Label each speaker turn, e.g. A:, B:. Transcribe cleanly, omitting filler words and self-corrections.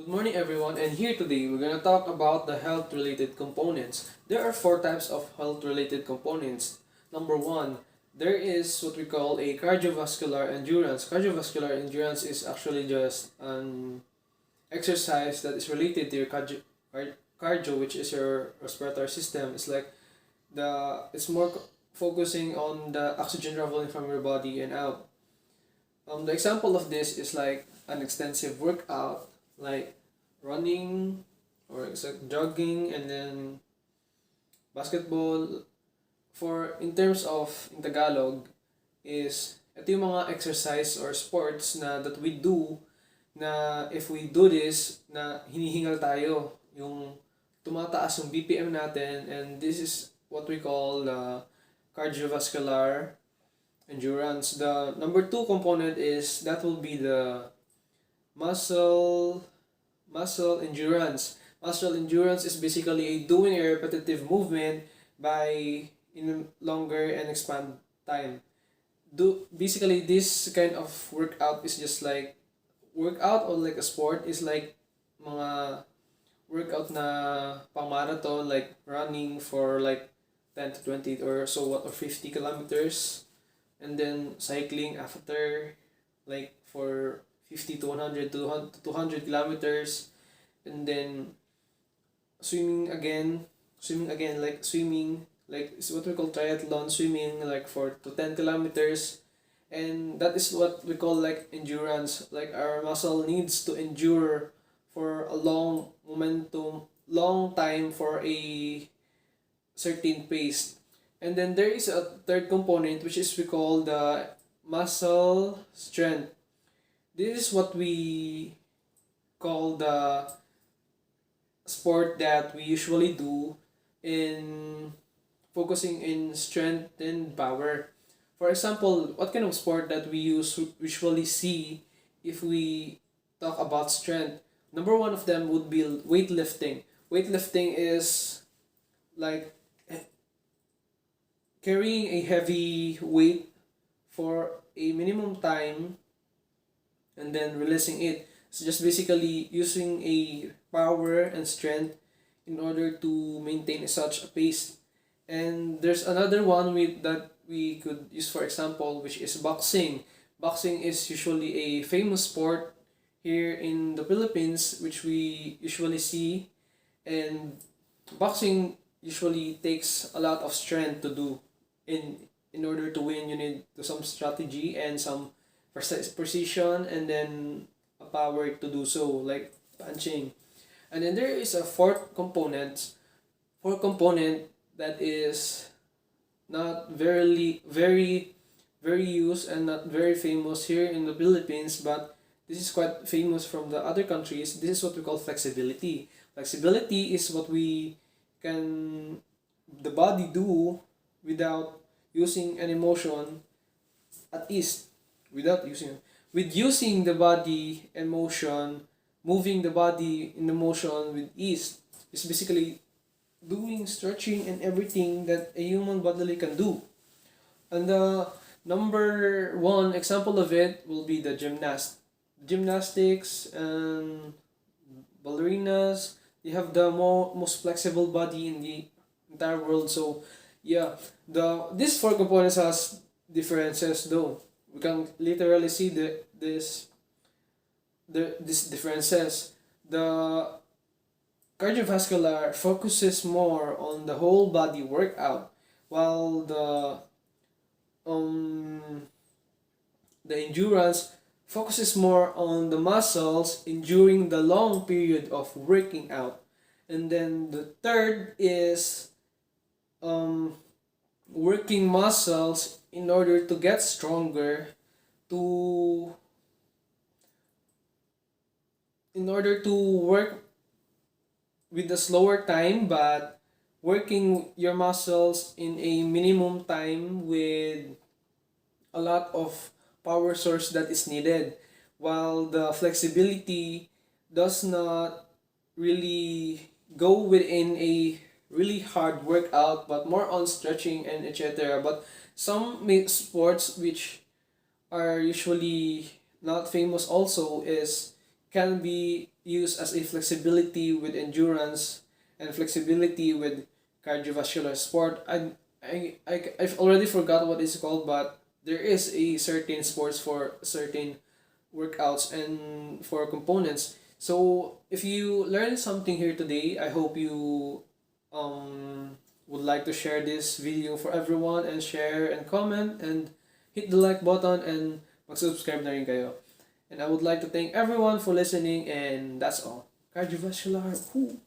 A: Good morning everyone, and here today we're going to talk about the health related components. There are four types of health related components. Number one, there is what we call a cardiovascular endurance. Cardiovascular endurance is actually just an exercise that is related to your cardio, which is your respiratory system. It's more focusing on the oxygen traveling from your body and out. The example of this is like an extensive workout, like running or it's like jogging and then basketball. For in terms of in Tagalog is ito yung mga exercise or sports na that we do na if we do this na hinihingal tayo yung tumataas yung BPM natin, and this is what we call the cardiovascular endurance. The number two component is that will be the muscle muscle endurance. Muscle endurance is basically doing a repetitive movement by in longer and expand time. Do basically this kind of workout is just like workout or like a sport is like mga workout na pang marathon, like running for like 10 to 20 or so what, or 50 kilometers, and then cycling after like for 50 to 100 to 200 kilometers, and then swimming again, like swimming, like it's what we call triathlon, swimming like for to 10 kilometers. And that is what we call like endurance, like our muscle needs to endure for a long time for a certain pace. And then there is a third component which is we call the muscle strength. This is what we call the sport that we usually do in focusing in strength and power. For example, what kind of sport that we usually see if we talk about strength? Number one of them would be weightlifting. Weightlifting is like carrying a heavy weight for a minimum time and then releasing it. So just basically using a power and strength in order to maintain such a pace. And there's another one that we could use, for example, which is boxing. Boxing is usually a famous sport here in the Philippines, which we usually see. And boxing usually takes a lot of strength to do. In order to win, you need some strategy and some precision, and then a power to do so, like punching. And then there is a fourth component that is not very used and not very famous here in the Philippines, but this is quite famous from the other countries. This is what we call flexibility. Flexibility is what we can the body do without using an emotion, at ease, without using with using the body emotion, moving the body in the motion with ease. It's basically doing stretching and everything that a human bodily can do. And the number one example of it will be the gymnastics and ballerinas. They have the most flexible body in the entire world. So yeah, the these four components has differences though. We can literally see these differences. The cardiovascular focuses more on the whole body workout, while um the endurance focuses more on the muscles enduring the long period of working out. And then the third is um working muscles in order to get stronger, to in order to work with a slower time, but working your muscles in a minimum time with a lot of power source that is needed, while the flexibility does not really go within a really hard workout but more on stretching and etc. But some sports which are usually not famous also is can be use as a flexibility with endurance and flexibility with cardiovascular sport. I've already forgot what it's called, but there is a certain sports for certain workouts and for components. So if you learned something here today, I hope you would like to share this video for everyone and share and comment and hit the like button and mag-subscribe na rin kayo. And I would like to thank everyone for listening, and that's all. Cardiovascular. Whoo!